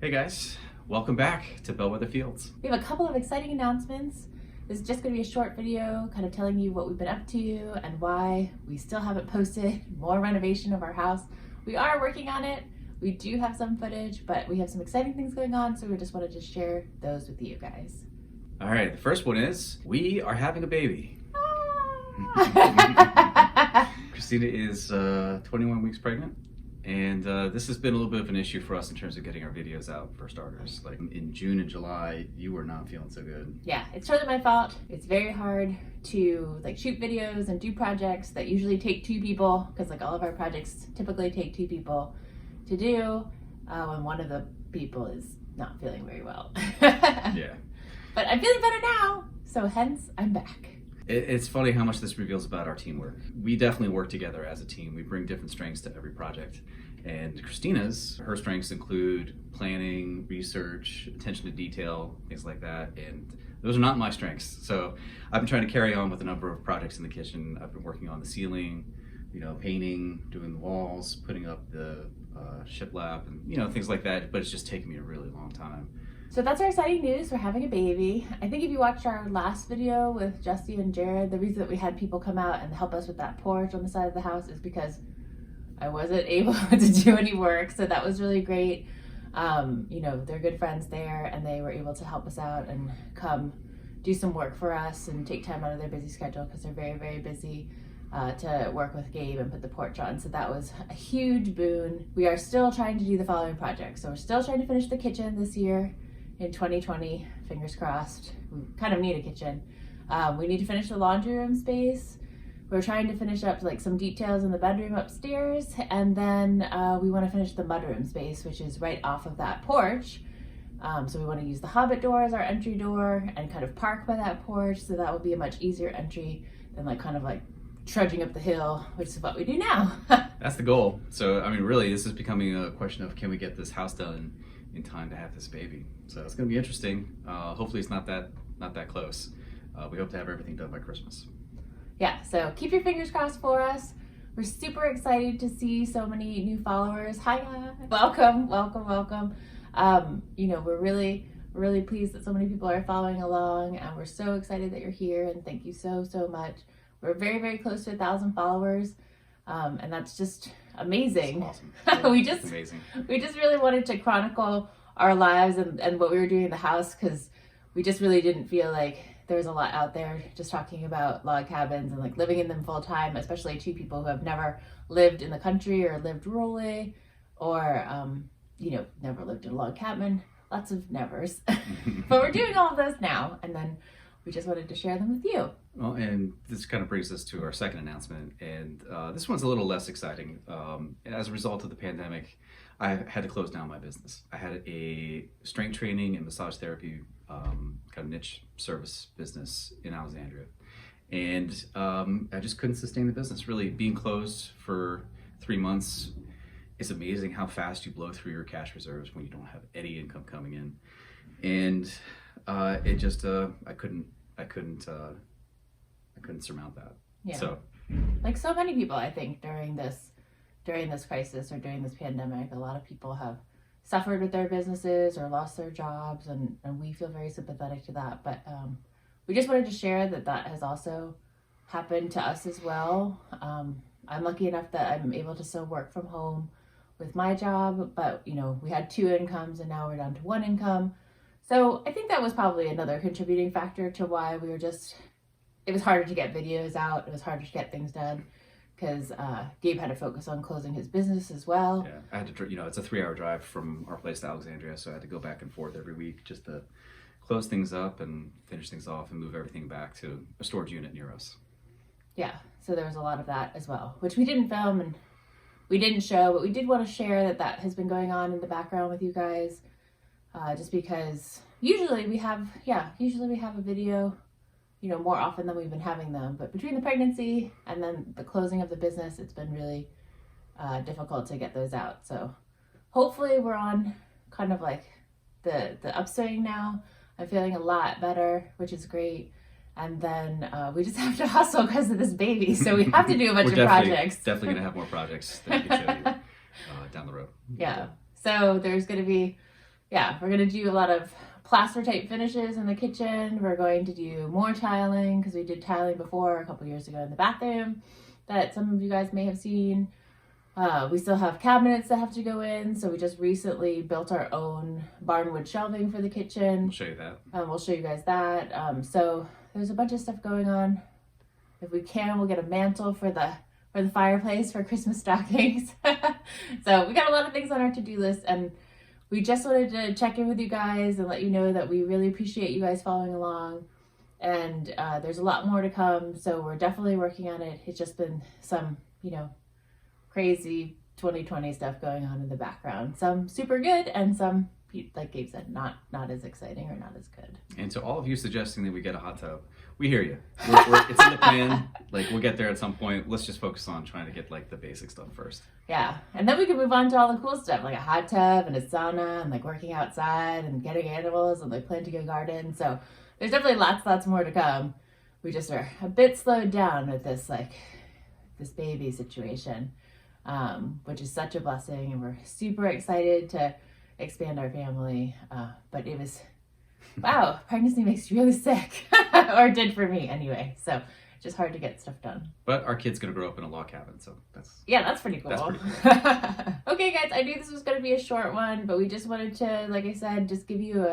Hey guys, welcome back to Bellwether Fields. We have a couple of exciting announcements. This is just going to be a short video kind of telling you what we've been up to and why we still haven't posted more renovation of our house. We are working on it. We do have some footage, but we have some exciting things going on, so we just wanted to share those with you guys. All right, the first one is we are having a baby. Cristina is 21 weeks pregnant. And this has been a little bit of an issue for us in terms of getting our videos out, for starters. Like in June and July, you were not feeling so good. Yeah, it's totally my fault. It's very hard to shoot videos and do projects that usually take two people, because all of our projects typically take two people to do when one of the people is not feeling very well. Yeah. But I'm feeling better now, so hence I'm back. It's funny how much this reveals about our teamwork. We definitely work together as a team. We bring different strengths to every project. And Christina's, her strengths include planning, research, attention to detail, things like that. And those are not my strengths. So I've been trying to carry on with a number of projects in the kitchen. I've been working on the ceiling, painting, doing the walls, putting up the shiplap, and things like that. But it's just taken me a really long time. So that's our exciting news. We're having a baby. I think if you watched our last video with Jesse and Jared, the reason that we had people come out and help us with that porch on the side of the house is because I wasn't able to do any work. So that was really great. They're good friends there, and they were able to help us out and come do some work for us and take time out of their busy schedule, because they're very, very busy, to work with Gabe and put the porch on. So that was a huge boon. We are still trying to do the following projects. So we're still trying to finish the kitchen this year. In 2020, fingers crossed. We kind of need a kitchen. We need to finish the laundry room space. We're trying to finish up some details in the bedroom upstairs, and then we want to finish the mudroom space, which is right off of that porch. So we want to use the Hobbit door as our entry door and kind of park by that porch, so that will be a much easier entry than trudging up the hill, which is what we do now. That's the goal. So, really, this is becoming a question of, can we get this house done in time to have this baby? So it's going to be interesting. Hopefully it's not that close. We hope to have everything done by Christmas. Yeah, so keep your fingers crossed for us. We're super excited to see so many new followers. Hi guys. Welcome. We're really pleased that so many people are following along, and we're so excited that you're here, and thank you so much. We're very, very close to 1,000 followers, and that's just amazing. That's awesome. we just really wanted to chronicle our lives and what we were doing in the house, because we just really didn't feel like there was a lot out there just talking about log cabins and living in them full time, especially two people who have never lived in the country or lived rurally or never lived in a log cabin. Lots of nevers. But we're doing all of those now, and then we just wanted to share them with you. Well, and this kind of brings us to our second announcement, and this one's a little less exciting. As a result of the pandemic, I had to close down my business. I had a strength training and massage therapy kind of niche service business in Alexandria, and I just couldn't sustain the business. Really, being closed for 3 months, it's amazing how fast you blow through your cash reserves when you don't have any income coming in, and it just I couldn't surmount that. Yeah. So, so many people, I think, during this crisis or during this pandemic, a lot of people have suffered with their businesses or lost their jobs, and we feel very sympathetic to that. But we just wanted to share that has also happened to us as well. I'm lucky enough that I'm able to still work from home with my job, but we had 2 incomes, and now we're down to 1 income. So I think that was probably another contributing factor to why it was harder to get videos out. It was harder to get things done, because Gabe had to focus on closing his business as well. Yeah, I had to, it's a 3-hour drive from our place to Alexandria, so I had to go back and forth every week just to close things up and finish things off and move everything back to a storage unit near us. Yeah, so there was a lot of that as well, which we didn't film and we didn't show, but we did want to share that has been going on in the background with you guys, just because usually we have a video more often than we've been having them. But between the pregnancy and then the closing of the business, it's been really difficult to get those out. So hopefully we're on kind of the upswing now. I'm feeling a lot better, which is great. And then we just have to hustle because of this baby. So we have to do a bunch of projects. Definitely going to have more projects that we can show you down the road. Yeah. So there's going to be Yeah, we're gonna do a lot of plaster type finishes in the kitchen. We're going to do more tiling because we did tiling before a couple years ago in the bathroom that some of you guys may have seen. We still have cabinets that have to go in, so we just recently built our own barnwood shelving for the kitchen. We'll show you that. We'll show you guys that. So there's a bunch of stuff going on. If we can, we'll get a mantle for the fireplace for Christmas stockings. So we got a lot of things on our to-do list, and we just wanted to check in with you guys and let you know that we really appreciate you guys following along. And there's a lot more to come, so we're definitely working on it. It's just been some, crazy 2020 stuff going on in the background. Some super good, and some, like Gabe said, not as exciting or not as good. And to all of you suggesting that we get a hot tub, we hear you. It's in the plan. Like, we'll get there at some point. Let's just focus on trying to get like the basic stuff first. Yeah, and then we can move on to all the cool stuff, like a hot tub and a sauna and like working outside and getting animals and like planting a garden. So there's definitely lots more to come. We just are a bit slowed down with this baby situation, which is such a blessing, and we're super excited to expand our family. But it was, wow, pregnancy makes you really sick, or did for me anyway. So just hard to get stuff done. But our kid's gonna grow up in a log cabin, so that's pretty cool. That's pretty cool. Okay, guys, I knew this was going to be a short one, but we just wanted to, like I said, just give you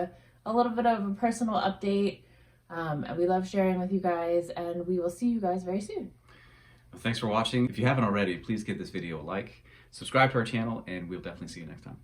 a little bit of a personal update. And we love sharing with you guys, and we will see you guys very soon. Thanks for watching. If you haven't already, please give this video a like, subscribe to our channel, and we'll definitely see you next time.